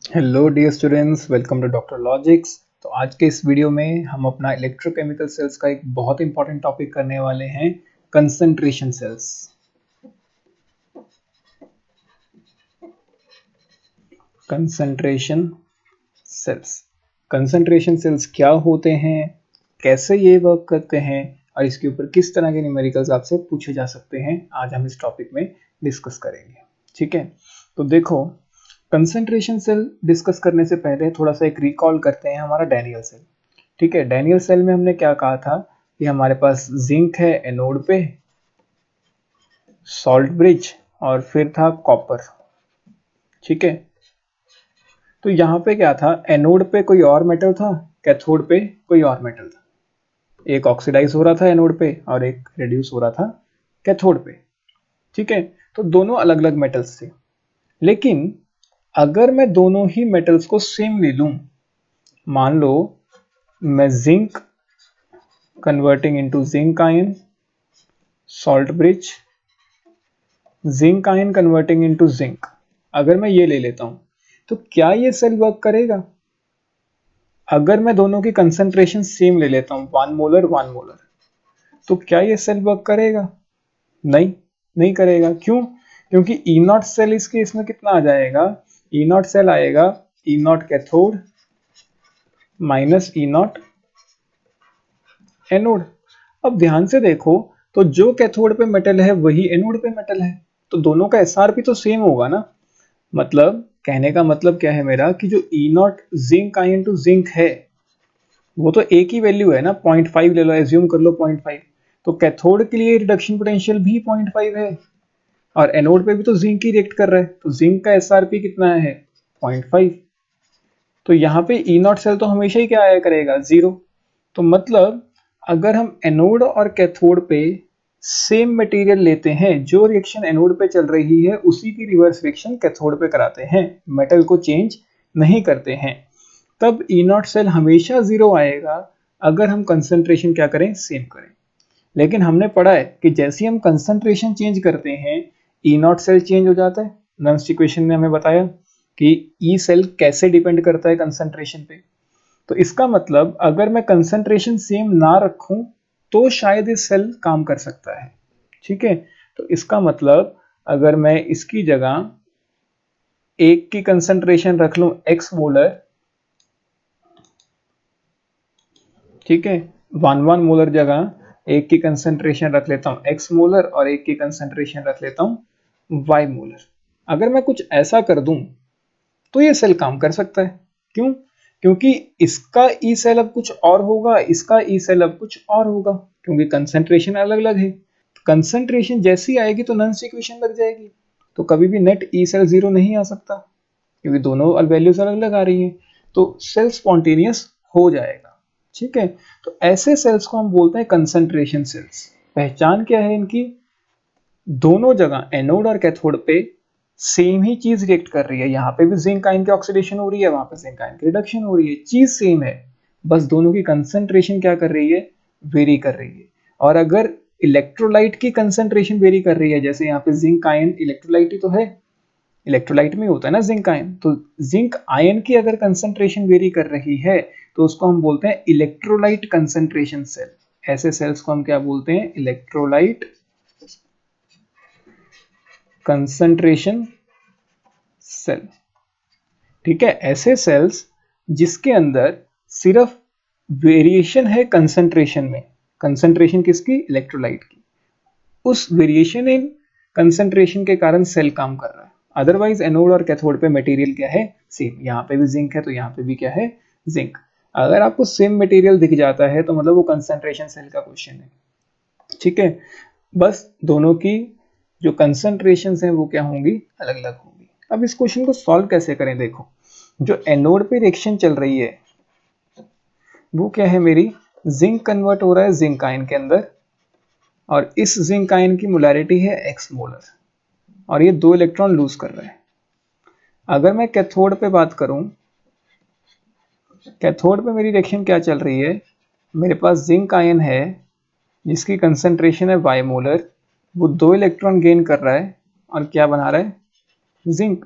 Hello dear students, welcome to Doctor Logics. तो आज के इस वीडियो में हम अपना इलेक्ट्रोकेमिकल सेल्स का एक बहुत इंपॉर्टेंट टॉपिक करने वाले हैं, concentration cells. Concentration cells concentration cells क्या होते हैं, कैसे ये वर्क करते हैं और इसके ऊपर किस तरह के न्यूमेरिकल्स आपसे पूछे जा सकते हैं, आज हम इस टॉपिक में डिस्कस करेंगे। ठीक है, तो देखो, कंसंट्रेशन सेल डिस्कस करने से पहले थोड़ा सा एक रिकॉल करते हैं हमारा डैनियल सेल। ठीक है, डैनियल सेल में हमने क्या कहा था कि हमारे पास जिंक है एनोड पे, सॉल्ट ब्रिज और फिर था कॉपर। ठीक है, तो यहाँ पे क्या था, एनोड पे कोई और मेटल था, कैथोड पे कोई और मेटल था। एक ऑक्सीडाइज हो रहा था एनोड पे और एक रिड्यूस हो रहा था कैथोड पे। ठीक है, तो दोनों अलग अलग मेटल्स थे। लेकिन अगर मैं दोनों ही मेटल्स को सेम ले लूं, मान लो मैं zinc converting into zinc ion, salt bridge, zinc ion converting into zinc, अगर मैं ये ले लेता हूं तो क्या ये सेल वर्क करेगा? अगर मैं दोनों की कंसंट्रेशन सेम ले लेता हूं, 1 मोलर, तो क्या ये सेल वर्क करेगा? नहीं, नहीं करेगा। क्यों? क्योंकि ई नॉट सेल इसके इसमें कितना आ जाएगा, ई नॉट सेल आएगा E naught cathode minus E naught anode. अब ध्यान से देखो, तो जो कैथोड पे मेटल है वही एनोड पे मेटल है, तो दोनों का एसआरपी तो सेम होगा ना। मतलब कहने का मतलब क्या है मेरा, कि जो E naught zinc ion to zinc है वो तो एक ही वैल्यू है ना, 0.5 ले लो, एज्यूम कर लो 0.5। तो कैथोड के लिए रिडक्शन पोटेंशियल भी 0.5 है और एनोड पे भी तो जिंक ही रिएक्ट कर रहा है, तो जिंक का एसआरपी कितना है, 0.5। तो यहाँ पे ई नॉट सेल तो हमेशा ही क्या आया करेगा, जीरो। तो मतलब अगर हम एनोड और कैथोड पे सेम मटेरियल लेते हैं, जो रिएक्शन एनोड पे चल रही है उसी की रिवर्स रिएक्शन कैथोड पे कराते हैं, मेटल को चेंज नहीं करते हैं, तब ई नॉट सेल हमेशा जीरो आएगा अगर हम कंसंट्रेशन क्या करें, सेम करें। लेकिन हमने पढ़ा है कि जैसे ही हम कंसंट्रेशन चेंज करते हैं ई नॉट सेल चेंज हो जाता है। नर्म्स इक्वेशन ने हमें बताया कि ई सेल कैसे डिपेंड करता है कंसंट्रेशन पे। तो इसका मतलब अगर मैं कंसंट्रेशन सेम ना रखूं तो शायद ये सेल काम कर सकता है। ठीक है, तो इसका मतलब अगर मैं इसकी जगह एक की कंसंट्रेशन रख लूं एक्स मोलर, ठीक है, 1 मोलर जगह एक की कंसंट्रेशन रख लेता हूं एक्स मोलर और एक की कंसंट्रेशन रख लेता हूं वाई मोलर। अगर मैं कुछ ऐसा कर दूं तो ये सेल काम कर सकता है। क्यों? क्योंकि इसका ई सेल अब कुछ और होगा, इसका ई सेल अब कुछ और होगा, क्योंकि कंसंट्रेशन अलग अलग है। कंसंट्रेशन जैसी आएगी तो नन्स इक्वेशन लग जाएगी, तो कभी भी नेट ई सेल जीरो नहीं आ सकता, क्योंकि दोनों वैल्यूज अलग अलग आ रही हैं, तो सेल स्पॉन्टेनियस हो जाएगा। ठीक है, तो ऐसे सेल्स को हम बोलते हैं कंसंट्रेशन सेल्स। पहचान क्या है इनकी, दोनों जगह एनोड और कैथोड पे सेम ही चीज रिएक्ट कर रही है, यहाँ पे भी जिंक आयन की ऑक्सीडेशन हो रही है, वहां पे जिंक आयन की रिडक्शन हो रही है, चीज सेम है, बस दोनों की कंसंट्रेशन क्या कर रही है, वेरी कर रही है। और अगर इलेक्ट्रोलाइट की कंसंट्रेशन वेरी कर रही है, जैसे यहाँ पे जिंक आयन इलेक्ट्रोलाइट ही तो है, इलेक्ट्रोलाइट में होता है ना जिंक आयन, तो जिंक आयन की अगर कंसंट्रेशन वेरी कर रही है तो उसको हम बोलते हैं इलेक्ट्रोलाइट कंसंट्रेशन सेल। ऐसे सेल्स को हम क्या बोलते हैं, इलेक्ट्रोलाइट कंसंट्रेशन सेल। ठीक है, ऐसे सेल्स जिसके अंदर सिर्फ वेरिएशन है कंसंट्रेशन में, कंसंट्रेशन किसकी, इलेक्ट्रोलाइट की, उस वेरिएशन इन कंसंट्रेशन के कारण सेल काम कर रहा है। अदरवाइज एनोड और कैथोड पे मटेरियल क्या है, सेम। यहाँ पे भी जिंक है तो यहाँ पे भी क्या है, जिंक। अगर आपको सेम मटेरियल दिख जाता है तो मतलब वो कंसंट्रेशन सेल का क्वेश्चन है। ठीक है, बस दोनों की जो कंसंट्रेशन है वो क्या होंगी, अलग अलग होंगी। अब इस क्वेश्चन को सॉल्व कैसे करें, देखो, जो एनोड पे रिएक्शन चल रही है वो क्या है मेरी, जिंक कन्वर्ट हो रहा है जिंक आयन के अंदर, और इस जिंक आयन की मोलैरिटी है एक्स मोलर, और ये 2 इलेक्ट्रॉन लूज कर रहा है। अगर मैं कैथोड पे बात करूं, कैथोड पे मेरी रिएक्शन क्या चल रही है, मेरे पास जिंक आयन है जिसकी कंसंट्रेशन है वाई मोलर, वो 2 इलेक्ट्रॉन गेन कर रहा है और क्या बना रहा है, जिंक।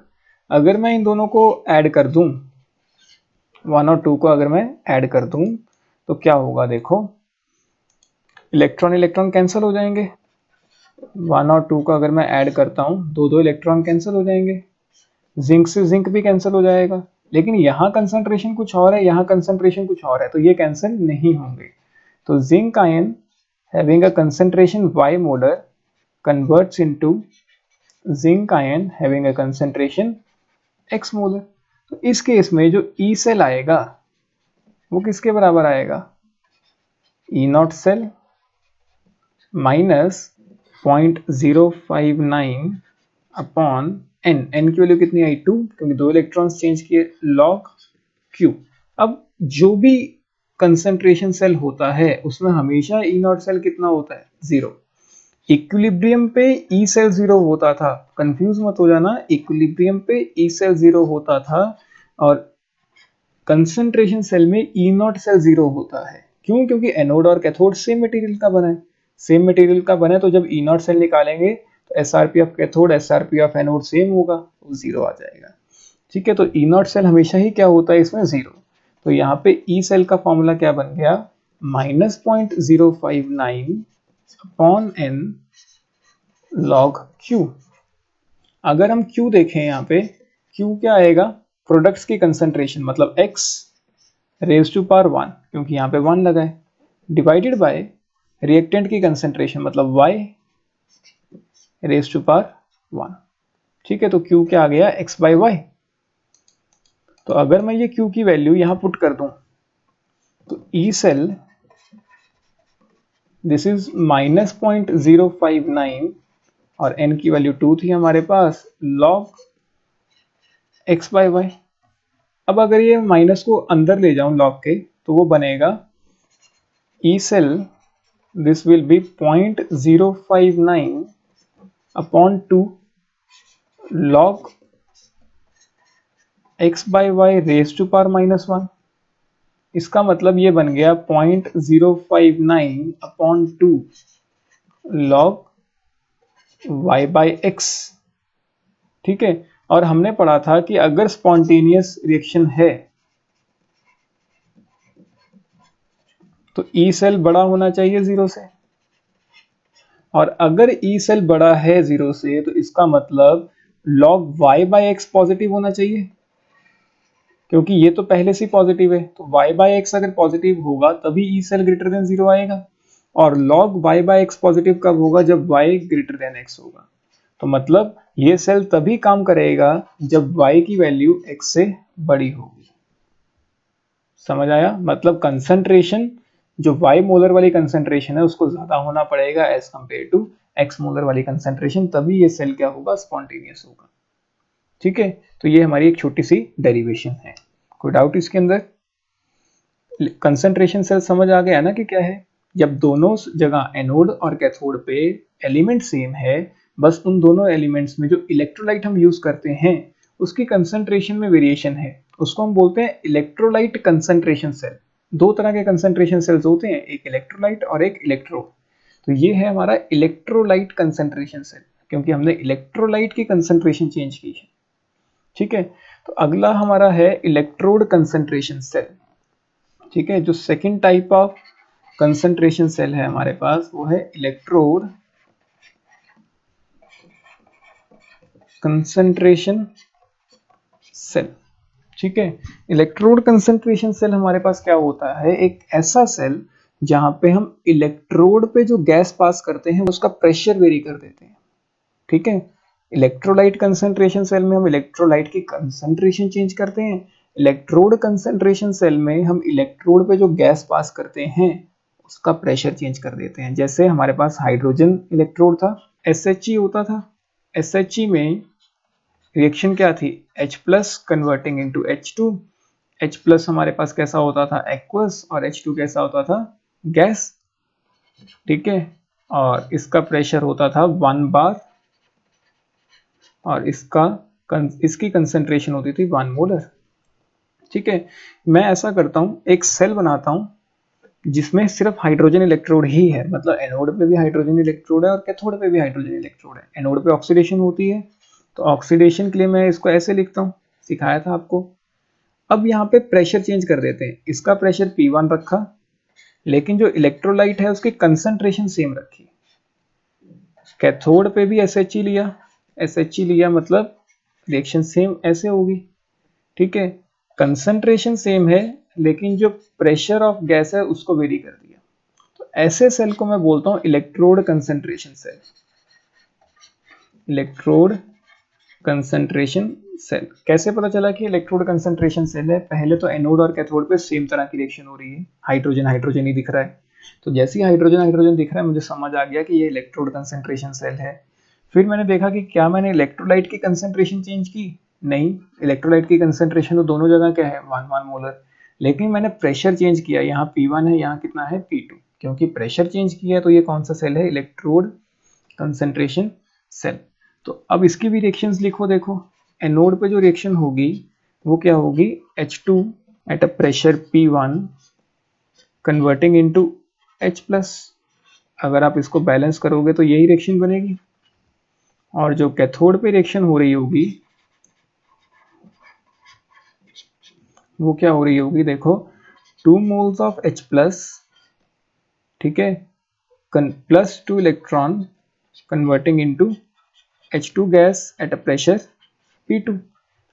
अगर मैं इन दोनों को ऐड कर दूं, 1 और 2 को अगर मैं ऐड कर दूं तो क्या होगा, देखो इलेक्ट्रॉन इलेक्ट्रॉन कैंसिल हो जाएंगे। 1 और 2 को अगर मैं ऐड करता हूं, दो दो इलेक्ट्रॉन कैंसिल हो जाएंगे, जिंक से जिंक भी कैंसिल हो जाएगा। लेकिन यहाँ कंसंट्रेशन कुछ और है, यहाँ कंसंट्रेशन कुछ और है, तो ये कैंसिल नहीं होंगे। तो zinc ion having a concentration Y molar converts into zinc ion having a concentration X molar. तो इस केस में जो ई सेल आएगा वो किसके बराबर आएगा, E naught cell minus 0.059 upon n की वैल्यू कितनी आई 2, क्योंकि दो इलेक्ट्रॉन्स चेंज किए, लॉग क्यू। अब जो भी कंसंट्रेशन सेल होता है उसमें हमेशा ई नॉट सेल कितना होता है, 0। इक्विलिब्रियम पे ई सेल 0 होता था, कंफ्यूज मत हो जाना, इक्विलिब्रियम पे ई सेल 0 होता था और कंसंट्रेशन सेल में ई नॉट सेल 0 होता है। क्यों, क्योंकि एनोड और कैथोड सेम मटेरियल का बना है, सेम मटेरियल का बना है, तो जब ई नॉट सेल निकालेंगे तो SRP of cathode SRP of anode same होगा, तो 0 आ जाएगा। ठीक है, तो ई नॉट सेल हमेशा ही क्या होता है इसमें, 0। तो यहाँ पे ई सेल का फॉर्मूला क्या बन गया, -0.059 अपॉन एन लॉग क्यू। अगर हम क्यू देखें यहाँ पे, क्यू क्या आएगा, प्रोडक्ट्स की कंसंट्रेशन मतलब x रेज टू पावर 1, क्योंकि यहाँ पे 1 लगा है, डिवाइडेड बाय रिएक्टेंट की कंसंट्रेशन मतलब y रेज टू पावर 1। ठीक है, तो q क्या आ गया, x बाई वाई। तो अगर मैं ये q की वैल्यू यहां पुट कर दूं तो ई सेल दिस इज -0.059 और n की वैल्यू 2 थी हमारे पास, लॉग x बाई वाई। अब अगर ये माइनस को अंदर ले जाऊं लॉग के, तो वो बनेगा E cell this will be 0.059 upon 2 log x by Y raise to power -1। इसका मतलब ये बन गया 0.059 upon 2 log y by X. ठीक है, और हमने पढ़ा था कि अगर स्पॉन्टेनियस रिएक्शन है तो ई सेल बड़ा होना चाहिए 0 से, और अगर ई सेल बड़ा है 0 से तो इसका मतलब log y by x positive होना चाहिए, क्योंकि ये तो पहले से पॉजिटिव है, तो y बाई एक्स अगर पॉजिटिव होगा तभी ई सेल ग्रेटर देन 0 आएगा। और log y by x positive कब होगा, जब y ग्रेटर देन x होगा। तो मतलब ये सेल तभी काम करेगा जब y की वैल्यू x से बड़ी होगी। समझ आया, मतलब कंसंट्रेशन जो y मोलर वाली कंसंट्रेशन है उसको ज्यादा होना पड़ेगा as compare to x molar वाली कंसंट्रेशन, तभी ये सेल क्या होगा, स्पॉन्टेनियस होगा। ठीक है, तो ये हमारी एक छोटी सी डेरिवेशन है। कोई डाउट इसके अंदर? कंसंट्रेशन सेल समझ आ गया ना कि क्या है, जब दोनों जगह एनोड और कैथोड पे एलिमेंट सेम है, बस उन दोनों एलिमेंट्स में जो इलेक्ट्रोलाइट हम यूज करते हैं उसकी कंसंट्रेशन में वेरिएशन है, उसको हम बोलते हैं इलेक्ट्रोलाइट कंसंट्रेशन सेल। दो तरह के कंसंट्रेशन सेल्स होते हैं, एक इलेक्ट्रोलाइट और एक इलेक्ट्रोड। तो ये है हमारा इलेक्ट्रोलाइट कंसंट्रेशन सेल, क्योंकि हमने इलेक्ट्रोलाइट की कंसंट्रेशन चेंज की है। ठीक है, तो अगला हमारा है इलेक्ट्रोड कंसंट्रेशन सेल। ठीक है, जो second type of concentration cell है हमारे पास वो है इलेक्ट्रोड कंसंट्रेशन सेल। ठीक है, इलेक्ट्रोड कंसंट्रेशन सेल हमारे पास क्या होता है, एक ऐसा सेल जहां पे हम इलेक्ट्रोड पे जो गैस पास करते हैं उसका प्रेशर वेरी कर देते हैं। ठीक है, इलेक्ट्रोलाइट कंसंट्रेशन सेल में हम इलेक्ट्रोलाइट की कंसंट्रेशन चेंज करते हैं, इलेक्ट्रोड कंसंट्रेशन सेल में हम इलेक्ट्रोड पे जो गैस पास करते हैं उसका प्रेशर चेंज कर देते हैं। जैसे हमारे पास हाइड्रोजन इलेक्ट्रोड था, SHE होता था, SHE में रिएक्शन क्या थी, H plus converting into H2। H plus हमारे पास कैसा होता था, एक्वस, और H2 कैसा होता था, गैस। ठीक है, और इसका प्रेशर होता था 1 बार और इसकी कंसंट्रेशन होती थी 1 मोलर। ठीक है, मैं ऐसा करता हूं, एक सेल बनाता हूं जिसमें सिर्फ हाइड्रोजन इलेक्ट्रोड ही है, मतलब एनोड पे भी हाइड्रोजन इलेक्ट्रोड है और कैथोड पे भी हाइड्रोजन इलेक्ट्रोड है। एनोड पे ऑक्सीडेशन होती है तो ऑक्सीडेशन के लिए मैं इसको ऐसे लिखता हूँ, सिखाया था आपको। अब यहाँ पे प्रेशर चेंज कर देते हैं, इसका प्रेशर P1 रखा, लेकिन जो इलेक्ट्रोलाइट है उसकी कंसंट्रेशन सेम रखी। कैथोड पे भी SHE लिया, SHE लिया मतलब रिएक्शन सेम ऐसे होगी, ठीक है। कंसंट्रेशन सेम है लेकिन जो प्रेशर ऑफ गैस है उसको वेरी कर दिया। तो ऐसे सेल को मैं बोलता हूं electrode concentration cell. Electrode concentration cell. कैसे पता चला कि इलेक्ट्रोड कंसंट्रेशन सेल है? पहले तो एनोड और कैथोड पे सेम तरह की रिएक्शन हो रही है, हाइड्रोजन हाइड्रोजन ही दिख रहा है। तो जैसे ही हाइड्रोजन हाइड्रोजन दिख रहा है मुझे समझ आ गया कि ये इलेक्ट्रोड कंसंट्रेशन सेल है। फिर मैंने देखा कि क्या मैंने इलेक्ट्रोलाइट की कंसंट्रेशन चेंज की? नहीं, इलेक्ट्रोलाइट की कंसंट्रेशन तो दोनों जगह क्या है, 1 मोलर। लेकिन मैंने प्रेशर चेंज किया, यहाँ P1 है, यहाँ कितना है P2। क्योंकि प्रेशर चेंज किया है तो ये कौन सा सेल है, इलेक्ट्रोड कंसंट्रेशन सेल। तो अब इसकी भी रिएक्शंस लिखो, देखो एनोड पे जो रिएक्शन होगी वो क्या होगी, H2 at a pressure P1 converting into H+। अगर आप इसको बैलेंस करोगे तो यही रिएक्शन बनेगी। और जो कैथोड पे रिएक्शन हो रही होगी वो क्या हो रही होगी, देखो 2 मोल्स ऑफ H+, ठीक है, plus 2 electron converting into H2 gas at a pressure P2।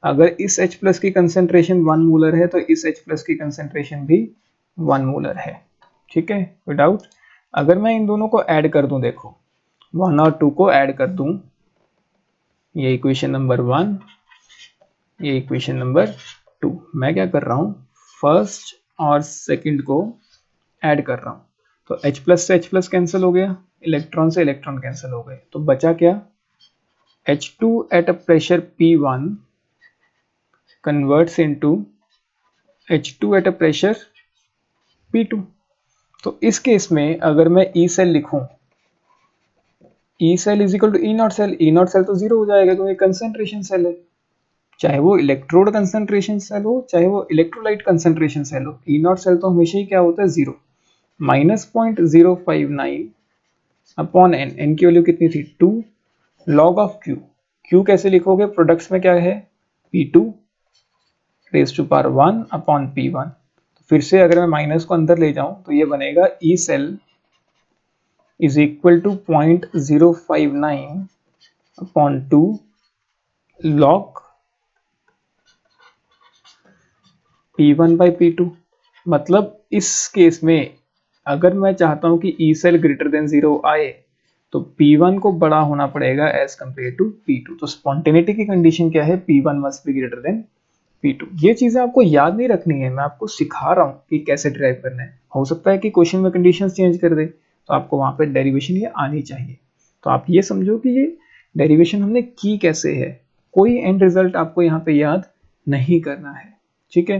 अगर इस H+ की कंसंट्रेशन 1 मोलर है तो इस H+ की कंसंट्रेशन भी 1 मोलर है, ठीक है, विदाउट। अगर मैं इन दोनों को ऐड कर दूं, देखो 1 और 2 को ऐड कर दूं, ये इक्वेशन नंबर 1, ये इक्वेशन नंबर 2। मैं क्या कर रहा हूं, फर्स्ट और सेकंड को ऐड कर रहा हूं। तो H+ से H+ कैंसिल हो गया, इलेक्ट्रॉन से इलेक्ट्रॉन कैंसिल हो गए, तो बचा क्या, H2 at a pressure P1 converts into H2 at a pressure P2। तो इस केस में अगर मैं E सेल लिखूं, E cell is equal to E not cell, E not cell तो जीरो हो जाएगा क्योंकि कंसंट्रेशन सेल है। चाहे वो इलेक्ट्रोड कंसंट्रेशन सेल हो चाहे वो इलेक्ट्रोलाइट कंसंट्रेशन सेल हो, E नॉट सेल तो हमेशा ही क्या होता है, जीरो। -0.059 अपॉन एन, एन की वैल्यू कितनी थी 2, लॉग ऑफ क्यू। क्यू कैसे लिखोगे, प्रोडक्ट्स में क्या है P2 raise to power 1 upon P1। फिर से अगर मैं माइनस को अंदर ले जाऊं तो ये बनेगा E cell is equal to 0.059 upon 2 log P1 by P2। मतलब इस केस में अगर मैं चाहता हूं कि E सेल ग्रेटर देन 0 आए तो P1 को बड़ा होना पड़ेगा एज कंपेयर टू P2। तो स्पॉन्टेनिटी की कंडीशन क्या है, P1 must be greater than P2। ये चीजें आपको याद नहीं रखनी है, मैं आपको सिखा रहा हूँ कि कैसे ड्राइव करना है। हो सकता है कि क्वेश्चन में कंडीशंस चेंज कर दे तो आपको वहां पे डेरिवेशन ये आनी चाहिए। तो आप ये समझो कि ये डेरिवेशन हमने की कैसे है, कोई एंड रिजल्ट आपको यहाँ पे याद नहीं करना है, ठीक है।